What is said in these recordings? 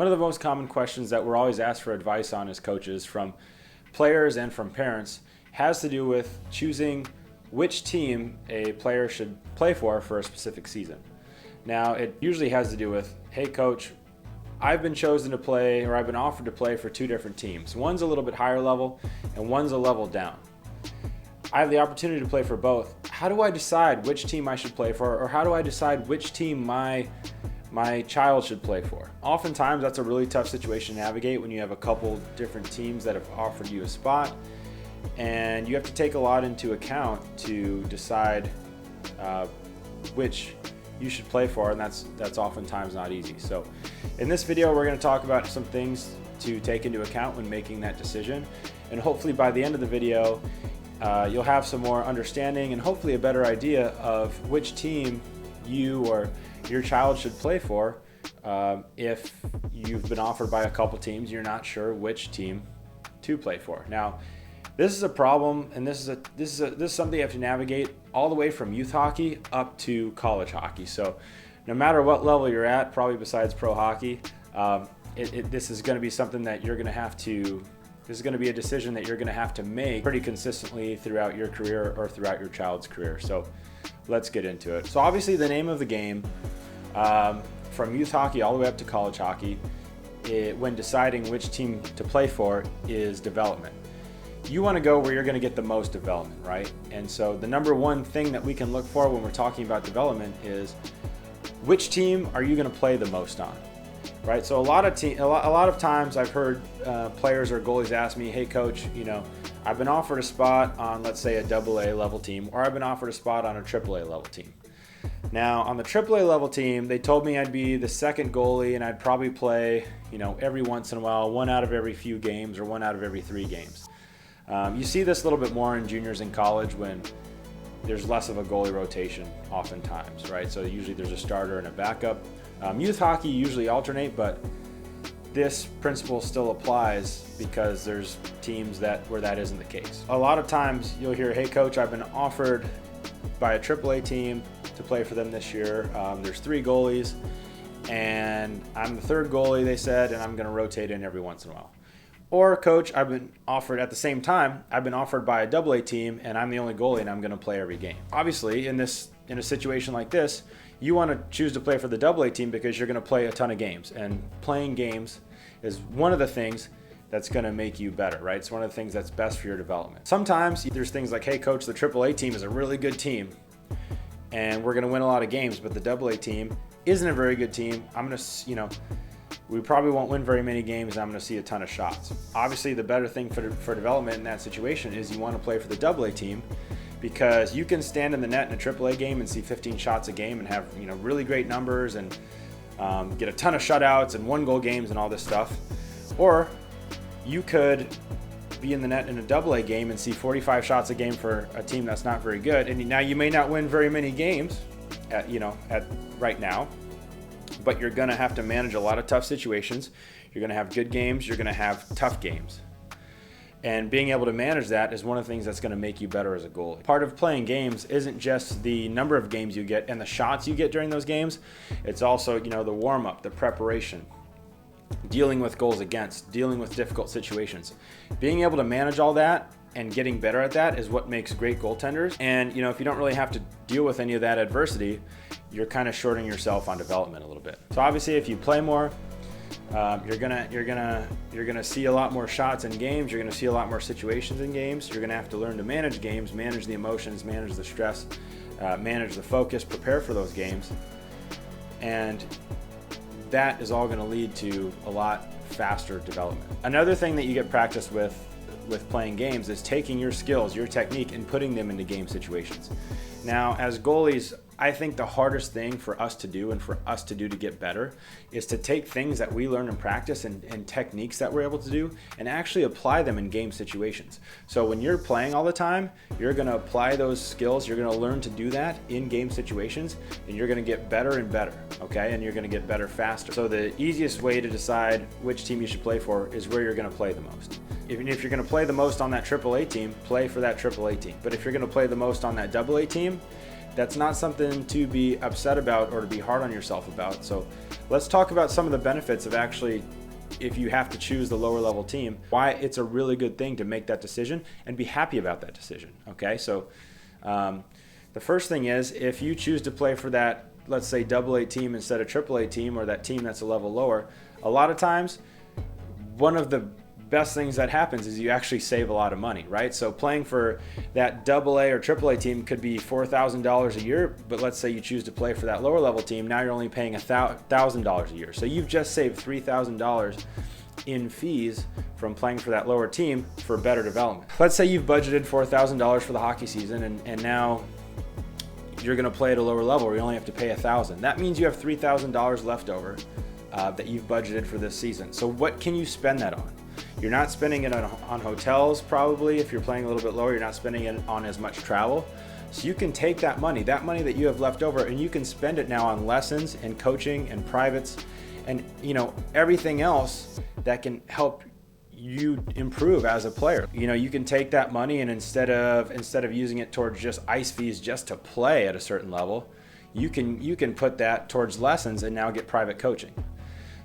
One of the most common questions that we're always asked for advice on as coaches from players and from parents has to do with choosing which team a player should play for a specific season. Now, it usually has to do with, hey coach, I've been chosen to play, or I've been offered to play for two different teams. One's a little bit higher level and one's a level down. I have the opportunity to play for both. How do I decide which team I should play for, or how do I decide which team my child should play for? Oftentimes that's a really tough situation to navigate when you have a couple different teams that have offered you a spot, and you have to take a lot into account to decide which you should play for, and that's oftentimes not easy. So in this video we're going to talk about some things to take into account when making that decision, and hopefully by the end of the video you'll have some more understanding and hopefully a better idea of which team you or your child should play for if you've been offered by a couple teams, you're not sure which team to play for. Now, this is a problem, and this is something you have to navigate all the way from youth hockey up to college hockey. So no matter what level you're at, probably besides pro hockey, this is going to be something that you're going to have to, this is going to be a decision that you're going to have to make pretty consistently throughout your career or throughout your child's career. So let's get into it. So obviously the name of the game, from youth hockey all the way up to college hockey, when deciding which team to play for, is development. You want to go where you're going to get the most development, right? And so the number one thing that we can look for when we're talking about development is which team are you going to play the most on, right? So a lot of times I've heard players or goalies ask me, hey coach, I've been offered a spot on, let's say, a AA level team, or I've been offered a spot on a AAA level team. Now, on the AAA level team, they told me I'd be the second goalie and I'd probably play, every once in a while, one out of every few games or one out of every 3 games. You see this a little bit more in juniors in college when there's less of a goalie rotation oftentimes, right? So usually there's a starter and a backup. Youth hockey usually alternate, but this principle still applies because there's teams where that isn't the case. A lot of times you'll hear, hey coach, I've been offered by a AAA team to play for them this year. There's 3 goalies and I'm the third goalie, they said, and I'm going to rotate in every once in a while. Or coach, I've been offered at the same time, I've been offered by a AA team and I'm the only goalie and I'm going to play every game. Obviously in a situation like this, you want to choose to play for the AA team because you're going to play a ton of games, and playing games is one of the things that's going to make you better, right? It's one of the things that's best for your development. Sometimes there's things like, hey coach, the AAA team is a really good team and we're going to win a lot of games, but the AA team isn't a very good team. We probably won't win very many games and I'm going to see a ton of shots. Obviously the better thing for development in that situation is you want to play for the AA team, because you can stand in the net in a AAA game and see 15 shots a game and have really great numbers and get a ton of shutouts and 1-goal games and all this stuff. Or you could be in the net in a AA game and see 45 shots a game for a team that's not very good. And now you may not win very many games at right now, but you're going to have to manage a lot of tough situations. You're going to have good games. You're going to have tough games. And being able to manage that is one of the things that's going to make you better as a goalie. Part of playing games isn't just the number of games you get and the shots you get during those games. It's also, the warm-up, the preparation, dealing with goals against, dealing with difficult situations. Being able to manage all that and getting better at that is what makes great goaltenders. And, if you don't really have to deal with any of that adversity, you're kind of shorting yourself on development a little bit. So obviously if you play more, you're gonna see a lot more shots in games. You're gonna see a lot more situations in games. You're gonna have to learn to manage games, manage the emotions, manage the stress, manage the focus, prepare for those games, and that is all gonna lead to a lot faster development. Another thing that you get practice with playing games is taking your skills, your technique, and putting them into game situations. Now, as goalies, I think the hardest thing for us to do and for us to do to get better is to take things that we learn in practice and techniques that we're able to do and actually apply them in game situations. So when you're playing all the time, you're going to apply those skills, you're going to learn to do that in game situations, and you're going to get better and better, okay? And you're going to get better faster. So the easiest way to decide which team you should play for is where you're going to play the most. Even if you're going to play the most on that AAA team, play for that AAA team. But if you're going to play the most on that AA team, That's not something to be upset about or to be hard on yourself about. So let's talk about some of the benefits of actually, if you have to choose the lower level team, why it's a really good thing to make that decision and be happy about that decision. Okay, so the first thing is, if you choose to play for that, let's say AA team instead of AAA team, or that team that's a level lower, a lot of times one of the best things that happens is you actually save a lot of money, right? So playing for that AA or AAA team could be $4,000 a year, but let's say you choose to play for that lower level team, now you're only paying $1,000 a year. So you've just saved $3,000 in fees from playing for that lower team for better development. Let's say you've budgeted $4,000 for the hockey season, and now you're going to play at a lower level where you only have to pay $1,000. That means you have $3,000 left over that you've budgeted for this season. So what can you spend that on? You're not spending it on hotels, probably. If you're playing a little bit lower, you're not spending it on as much travel. So you can take that money that you have left over, and you can spend it now on lessons and coaching and privates and everything else that can help you improve as a player. You can take that money, and instead of using it towards just ice fees just to play at a certain level, you can put that towards lessons and now get private coaching.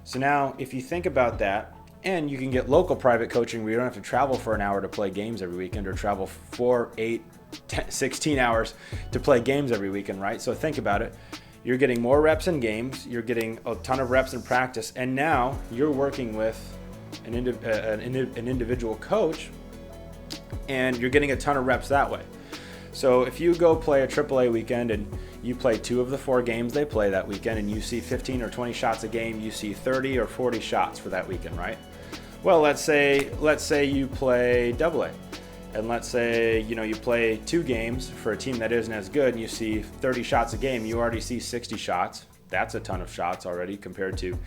So now if you think about that, and you can get local private coaching where you don't have to travel for an hour to play games every weekend, or travel 4, 8, 10, 16 hours to play games every weekend, right? So think about it. You're getting more reps in games, you're getting a ton of reps in practice, and now you're working with an individual coach, and you're getting a ton of reps that way. So if you go play a AAA weekend and you play 2 of the 4 games they play that weekend, and you see 15 or 20 shots a game, you see 30 or 40 shots for that weekend, right? Well, let's say you play AA, and let's say you play 2 games for a team that isn't as good, and you see 30 shots a game. You already see 60 shots. That's a ton of shots already compared to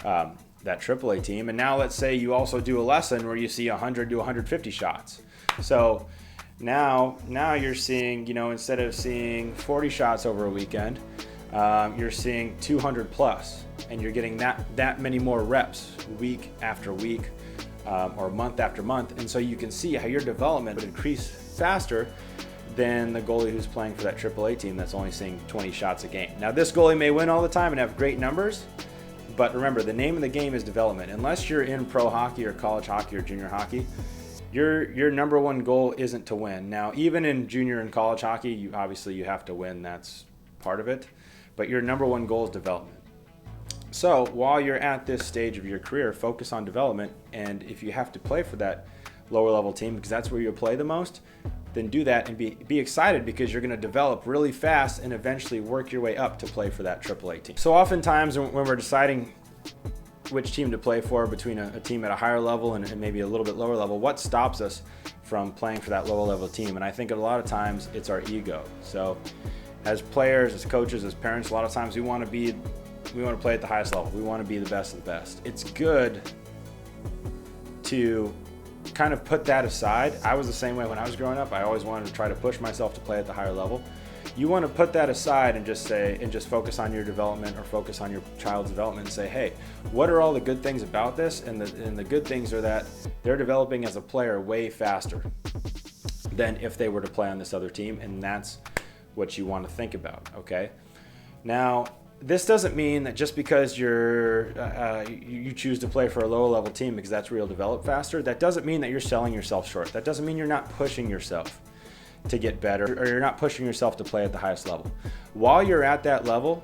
that AAA team. And now let's say you also do a lesson where you see 100 to 150 shots. So now you're seeing, instead of seeing 40 shots over a weekend, you're seeing 200 plus, and you're getting that many more reps week after week, or month after month. And so you can see how your development would increase faster than the goalie who's playing for that AAA team that's only seeing 20 shots a game. Now, this goalie may win all the time and have great numbers, but remember, the name of the game is development. Unless you're in pro hockey or college hockey or junior hockey, your number one goal isn't to win. Now, even in junior and college hockey, you have to win. That's part of it. But your number one goal is development. So while you're at this stage of your career, focus on development. And if you have to play for that lower level team, because that's where you'll play the most, then do that and be excited, because you're going to develop really fast and eventually work your way up to play for that AAA team. So oftentimes when we're deciding which team to play for between a team at a higher level and maybe a little bit lower level, what stops us from playing for that lower level team? And I think a lot of times it's our ego. So as players, as coaches, as parents, a lot of times we want to play at the highest level. We want to be the best of the best. It's good to kind of put that aside. I was the same way when I was growing up. I always wanted to try to push myself to play at the higher level. You want to put that aside and just focus on your development, or focus on your child's development, and say, hey, what are all the good things about this? And the good things are that they're developing as a player way faster than if they were to play on this other team, and that's what you want to think about, okay? Now, this doesn't mean that just because you choose to play for a lower level team because that's where you'll develop faster, that doesn't mean that you're selling yourself short. That doesn't mean you're not pushing yourself to get better, or you're not pushing yourself to play at the highest level. While you're at that level,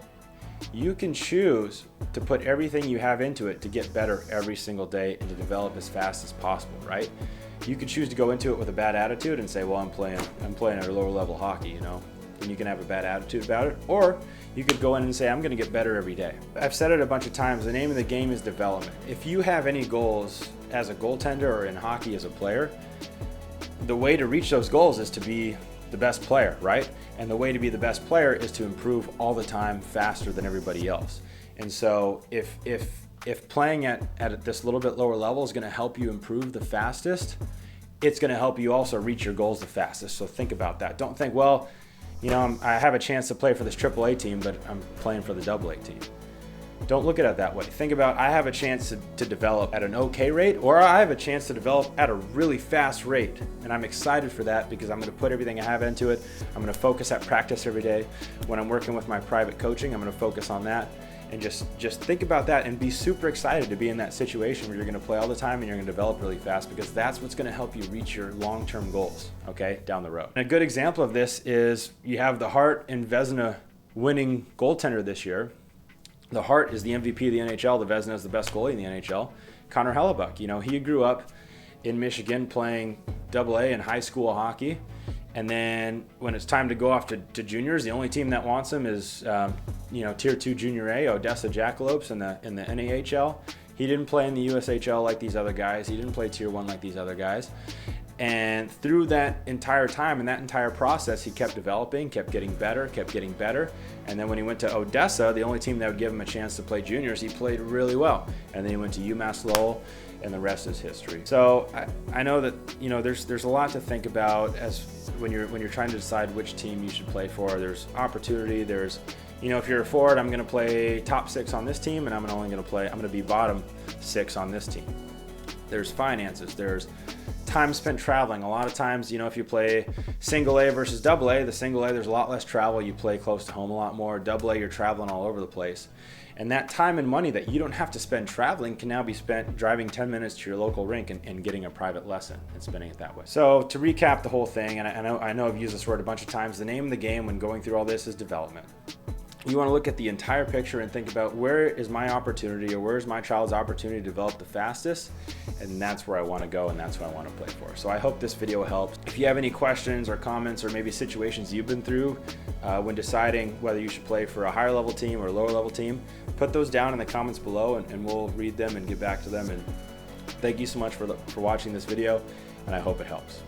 you can choose to put everything you have into it to get better every single day and to develop as fast as possible, right? You could choose to go into it with a bad attitude and say, well, I'm playing at a lower level hockey, and you can have a bad attitude about it. Or you could go in and say, I'm going to get better every day. I've said it a bunch of times, the name of the game is development. If you have any goals as a goaltender or in hockey as a player, the way to reach those goals is to be the best player, right? And the way to be the best player is to improve all the time faster than everybody else. And so if playing at this little bit lower level is going to help you improve the fastest, it's going to help you also reach your goals the fastest. So think about that. Don't think, well, I have a chance to play for this AAA team, but I'm playing for the AA team. Don't look at it that way. Think about, I have a chance to develop at an okay rate, or I have a chance to develop at a really fast rate. And I'm excited for that because I'm gonna put everything I have into it. I'm gonna focus at practice every day. When I'm working with my private coaching, I'm gonna focus on that. And just think about that and be super excited to be in that situation where you're gonna play all the time and you're gonna develop really fast, because that's what's gonna help you reach your long-term goals, okay, down the road. And a good example of this is you have the Hart and Vezina winning goaltender this year. The Hart is the MVP of the NHL. The Vezina is the best goalie in the NHL. Connor Hellebuyck, you know, he grew up in Michigan playing AA in high school hockey. And then when it's time to go off to juniors, the only team that wants him is, Tier 2 Junior A, Odessa Jackalopes in the NAHL. He didn't play in the USHL like these other guys. He didn't play Tier 1 like these other guys. And through that entire time and that entire process, he kept developing, kept getting better. And then when he went to Odessa, the only team that would give him a chance to play juniors, he played really well. And then he went to UMass Lowell, and the rest is history. So I know that, you know, there's a lot to think about as when you're trying to decide which team you should play for. There's opportunity. There's, you know, if you're a forward, I'm going to play top 6 on this team, and I'm going to be bottom 6 on this team. There's finances. There's time spent traveling. A lot of times, you know, if you play single A versus double A, the single A, there's a lot less travel. You play close to home a lot more. Double A, you're traveling all over the place. And that time and money that you don't have to spend traveling can now be spent driving 10 minutes to your local rink and getting a private lesson and spending it that way. So to recap the whole thing, and I know I've used this word a bunch of times, the name of the game when going through all this is development. You want to look at the entire picture and think about, where is my opportunity, or where is my child's opportunity to develop the fastest, and that's where I want to go, and that's what I want to play for. So I hope this video helped. If you have any questions or comments, or maybe situations you've been through when deciding whether you should play for a higher level team or a lower level team, put those down in the comments below, and we'll read them and get back to them. And thank you so much for watching this video, and I hope it helps.